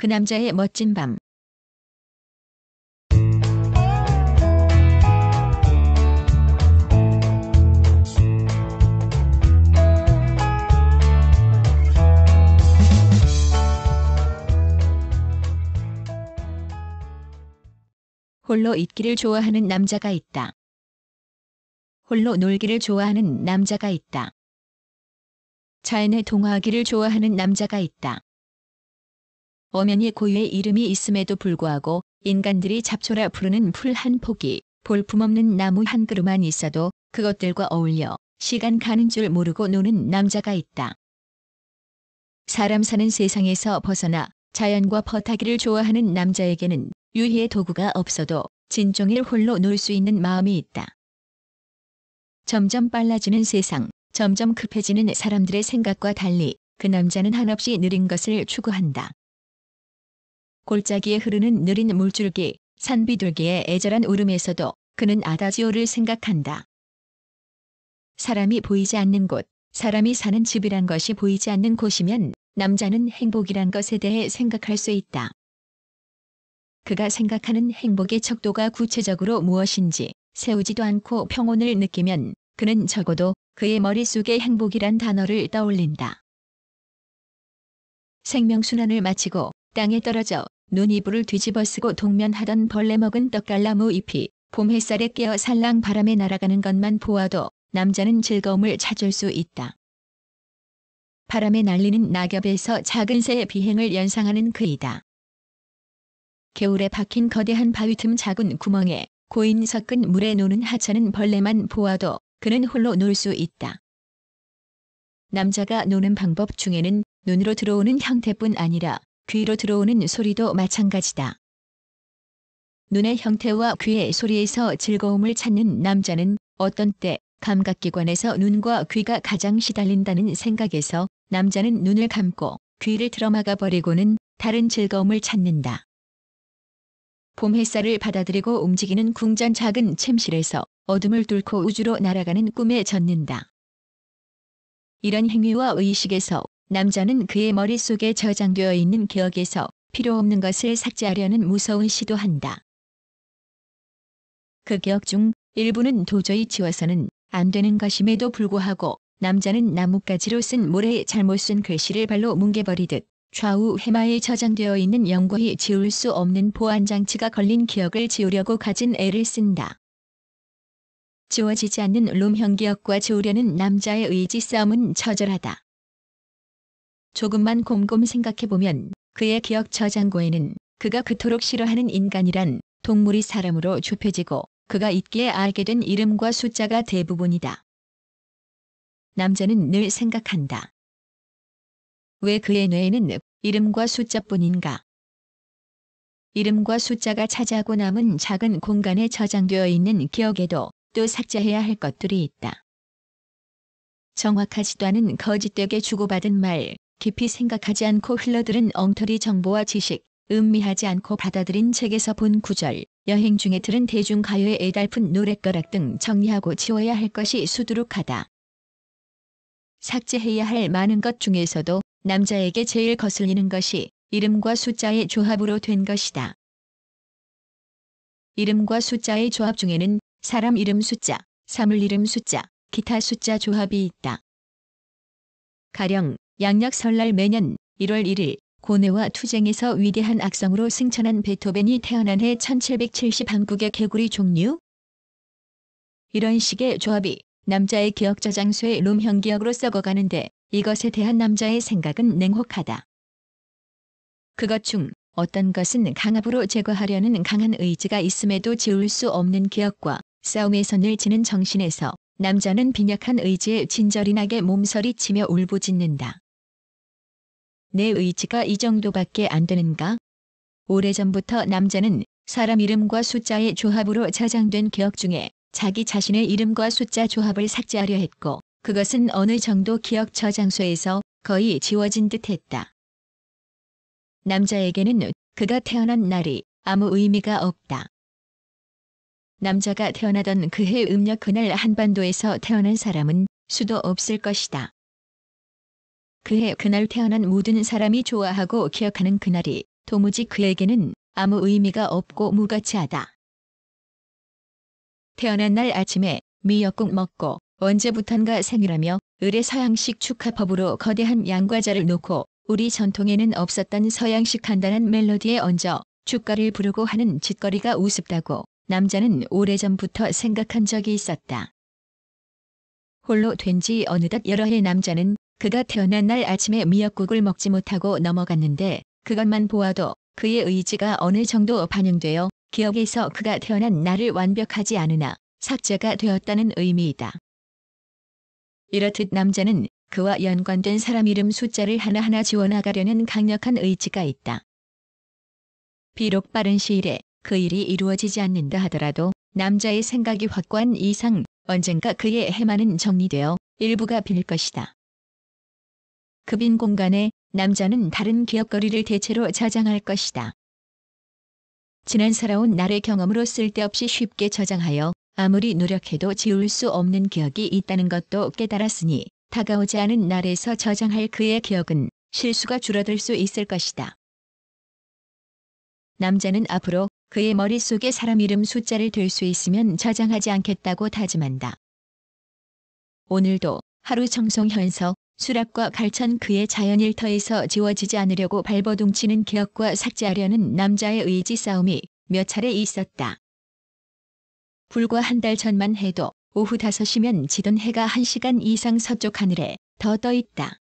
그 남자의 멋진 밤. 홀로 있기를 좋아하는 남자가 있다. 홀로 놀기를 좋아하는 남자가 있다. 자연에 동화하기를 좋아하는 남자가 있다. 엄연히 고유의 이름이 있음에도 불구하고 인간들이 잡초라 부르는 풀 한 포기, 볼품없는 나무 한 그루만 있어도 그것들과 어울려 시간 가는 줄 모르고 노는 남자가 있다. 사람 사는 세상에서 벗어나 자연과 벗하기를 좋아하는 남자에게는 유희의 도구가 없어도 진종일 홀로 놀 수 있는 마음이 있다. 점점 빨라지는 세상, 점점 급해지는 사람들의 생각과 달리 그 남자는 한없이 느린 것을 추구한다. 골짜기에 흐르는 느린 물줄기, 산비둘기의 애절한 울음에서도 그는 아다지오를 생각한다. 사람이 보이지 않는 곳, 사람이 사는 집이란 것이 보이지 않는 곳이면 남자는 행복이란 것에 대해 생각할 수 있다. 그가 생각하는 행복의 척도가 구체적으로 무엇인지 세우지도 않고 평온을 느끼면 그는 적어도 그의 머릿속에 행복이란 단어를 떠올린다. 생명순환을 마치고 땅에 떨어져 눈 이불을 뒤집어 쓰고 동면하던 벌레 먹은 떡갈나무 잎이 봄 햇살에 깨어 살랑 바람에 날아가는 것만 보아도 남자는 즐거움을 찾을 수 있다. 바람에 날리는 낙엽에서 작은 새의 비행을 연상하는 그이다. 겨울에 박힌 거대한 바위 틈 작은 구멍에 고인 섞은 물에 노는 하찮은 벌레만 보아도 그는 홀로 놀 수 있다. 남자가 노는 방법 중에는 눈으로 들어오는 형태뿐 아니라 귀로 들어오는 소리도 마찬가지다. 눈의 형태와 귀의 소리에서 즐거움을 찾는 남자는 어떤 때 감각기관에서 눈과 귀가 가장 시달린다는 생각에서 남자는 눈을 감고 귀를 틀어막아 버리고는 다른 즐거움을 찾는다. 봄 햇살을 받아들이고 움직이는 궁전 작은 침실에서 어둠을 뚫고 우주로 날아가는 꿈에 젖는다. 이런 행위와 의식에서 남자는 그의 머릿속에 저장되어 있는 기억에서 필요 없는 것을 삭제하려는 무서운 시도한다. 그 기억 중 일부는 도저히 지워서는 안 되는 것임에도 불구하고 남자는 나뭇가지로 쓴 모래에 잘못 쓴 글씨를 발로 뭉개버리듯 좌우 해마에 저장되어 있는 영원히 지울 수 없는 보안장치가 걸린 기억을 지우려고 가진 애를 쓴다. 지워지지 않는 룸형 기억과 지우려는 남자의 의지 싸움은 처절하다. 조금만 곰곰 생각해보면 그의 기억 저장고에는 그가 그토록 싫어하는 인간이란 동물이 사람으로 좁혀지고 그가 있기에 알게 된 이름과 숫자가 대부분이다. 남자는 늘 생각한다. 왜 그의 뇌에는 이름과 숫자뿐인가? 이름과 숫자가 차지하고 남은 작은 공간에 저장되어 있는 기억에도 또 삭제해야 할 것들이 있다. 정확하지도 않은 거짓되게 주고받은 말, 깊이 생각하지 않고 흘러들은 엉터리 정보와 지식, 음미하지 않고 받아들인 책에서 본 구절, 여행 중에 들은 대중가요의 애달픈 노랫가락 등 정리하고 지워야 할 것이 수두룩하다. 삭제해야 할 많은 것 중에서도 남자에게 제일 거슬리는 것이 이름과 숫자의 조합으로 된 것이다. 이름과 숫자의 조합 중에는 사람 이름 숫자, 사물 이름 숫자, 기타 숫자 조합이 있다. 가령 양력 설날 매년 1월 1일 고뇌와 투쟁에서 위대한 악성으로 승천한 베토벤이 태어난 해 1770 한국의 개구리 종류? 이런 식의 조합이 남자의 기억 저장소의 룸형 기억으로 썩어가는데 이것에 대한 남자의 생각은 냉혹하다. 그것 중 어떤 것은 강압으로 제거하려는 강한 의지가 있음에도 지울 수 없는 기억과 싸움에서 늘 지는 정신에서 남자는 빈약한 의지에 진저리 나게 몸서리치며 울부짖는다. 내 의지가 이 정도밖에 안 되는가? 오래전부터 남자는 사람 이름과 숫자의 조합으로 저장된 기억 중에 자기 자신의 이름과 숫자 조합을 삭제하려 했고 그것은 어느 정도 기억 저장소에서 거의 지워진 듯 했다. 남자에게는 그가 태어난 날이 아무 의미가 없다. 남자가 태어나던 그해 음력 그날 한반도에서 태어난 사람은 수도 없을 것이다. 그해 그날 태어난 모든 사람이 좋아하고 기억하는 그날이 도무지 그에게는 아무 의미가 없고 무가치하다. 태어난 날 아침에 미역국 먹고 언제부턴가 생일하며 을의 서양식 축하법으로 거대한 양과자를 놓고 우리 전통에는 없었던 서양식 간단한 멜로디에 얹어 축가를 부르고 하는 짓거리가 우습다고 남자는 오래전부터 생각한 적이 있었다. 홀로 된 지 어느덧 여러 해 남자는 그가 태어난 날 아침에 미역국을 먹지 못하고 넘어갔는데 그것만 보아도 그의 의지가 어느 정도 반영되어 기억에서 그가 태어난 날을 완벽하지 않으나 삭제가 되었다는 의미이다. 이렇듯 남자는 그와 연관된 사람 이름 숫자를 하나하나 지워나가려는 강력한 의지가 있다. 비록 빠른 시일에 그 일이 이루어지지 않는다 하더라도 남자의 생각이 확고한 이상 언젠가 그의 해마는 정리되어 일부가 빌 것이다. 그 빈 공간에 남자는 다른 기억거리를 대체로 저장할 것이다. 지난 살아온 날의 경험으로 쓸데없이 쉽게 저장하여 아무리 노력해도 지울 수 없는 기억이 있다는 것도 깨달았으니 다가오지 않은 날에서 저장할 그의 기억은 실수가 줄어들 수 있을 것이다. 남자는 앞으로 그의 머릿속에 사람 이름 숫자를 될 수 있으면 저장하지 않겠다고 다짐한다. 오늘도 하루 청송현서 수락과 갈천 그의 자연일터에서 지워지지 않으려고 발버둥치는 기억과 삭제하려는 남자의 의지 싸움이 몇 차례 있었다. 불과 한 달 전만 해도 오후 5시면 지던 해가 1시간 이상 서쪽 하늘에 더 떠 있다.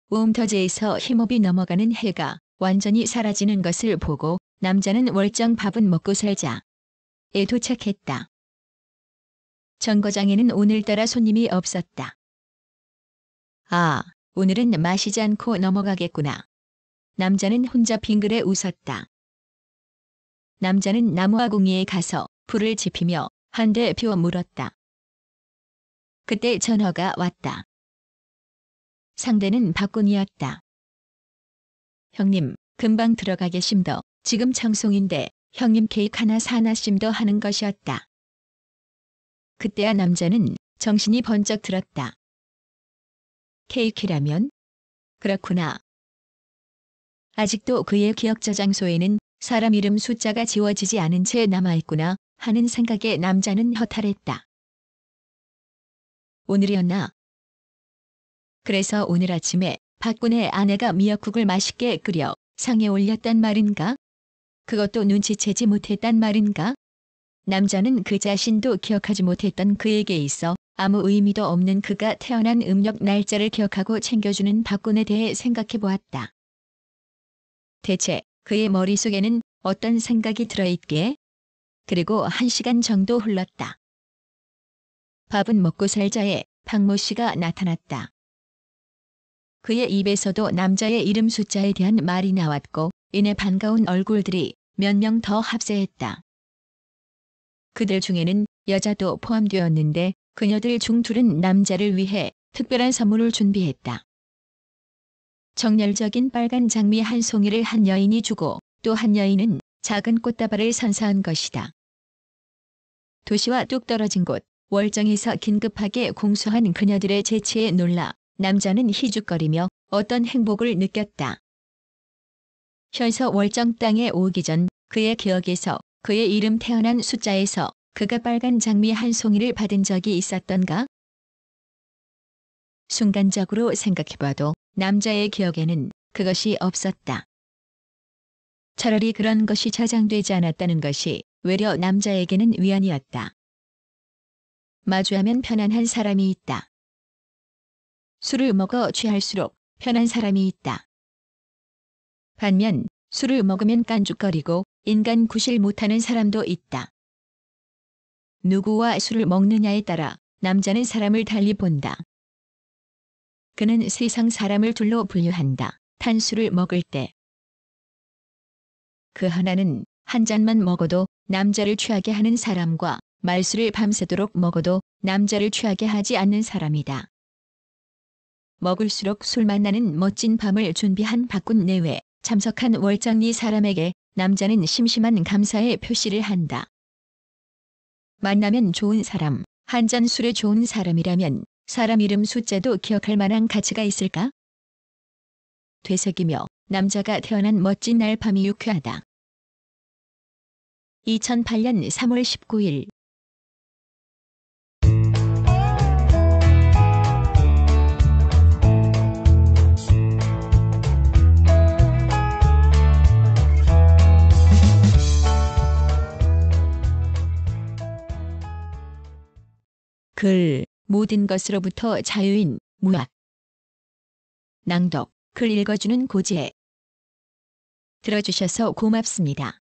우음터제에서 힘없이 넘어가는 해가 완전히 사라지는 것을 보고 남자는 월정 밥은 먹고 살자에 도착했다. 정거장에는 오늘따라 손님이 없었다. 아, 오늘은 마시지 않고 넘어가겠구나. 남자는 혼자 빙그레 웃었다. 남자는 나무 아궁이에 가서 불을 지피며 한 대 피워 물었다. 그때 전화가 왔다. 상대는 박군이었다. 형님, 금방 들어가 계심더. 지금 청송인데 형님 케이크 하나 사나심더 하는 것이었다. 그때야 남자는 정신이 번쩍 들었다. 케이크라면? 그렇구나. 아직도 그의 기억 저장소에는 사람 이름 숫자가 지워지지 않은 채 남아있구나 하는 생각에 남자는 허탈했다. 오늘이었나? 그래서 오늘 아침에 박군의 아내가 미역국을 맛있게 끓여 상에 올렸단 말인가? 그것도 눈치채지 못했단 말인가? 남자는 그 자신도 기억하지 못했던 그에게 있어 아무 의미도 없는 그가 태어난 음력 날짜를 기억하고 챙겨주는 박군에 대해 생각해 보았다. 대체 그의 머릿속에는 어떤 생각이 들어있기에? 그리고 1시간 정도 흘렀다. 밥은 먹고 살자에 박모 씨가 나타났다. 그의 입에서도 남자의 이름 숫자에 대한 말이 나왔고 이내 반가운 얼굴들이 몇 명 더 합세했다. 그들 중에는 여자도 포함되었는데 그녀들 중 둘은 남자를 위해 특별한 선물을 준비했다. 정열적인 빨간 장미 한 송이를 한 여인이 주고 또 한 여인은 작은 꽃다발을 선사한 것이다. 도시와 뚝 떨어진 곳 월정에서 긴급하게 공수한 그녀들의 재치에 놀라 남자는 희죽거리며 어떤 행복을 느꼈다. 현서 월정 땅에 오기 전 그의 기억에서 그의 이름 태어난 숫자에서 그가 빨간 장미 한 송이를 받은 적이 있었던가? 순간적으로 생각해봐도 남자의 기억에는 그것이 없었다. 차라리 그런 것이 저장되지 않았다는 것이 외려 남자에게는 위안이었다. 마주하면 편안한 사람이 있다. 술을 먹어 취할수록 편한 사람이 있다. 반면 술을 먹으면 깐죽거리고 인간 구실 못하는 사람도 있다. 누구와 술을 먹느냐에 따라 남자는 사람을 달리 본다. 그는 세상 사람을 둘로 분류한다. 탄술을 먹을 때. 그 하나는 한 잔만 먹어도 남자를 취하게 하는 사람과 말술을 밤새도록 먹어도 남자를 취하게 하지 않는 사람이다. 먹을수록 술 만나는 멋진 밤을 준비한 박군 내외 참석한 월정리 사람에게 남자는 심심한 감사의 표시를 한다. 만나면 좋은 사람, 한 잔 술에 좋은 사람이라면 사람 이름 숫자도 기억할 만한 가치가 있을까? 되새기며 남자가 태어난 멋진 날 밤이 유쾌하다. 2008년 3월 19일. 글, 모든 것으로부터 자유인 무학. 낭독, 글 읽어주는 고지혜. 들어주셔서 고맙습니다.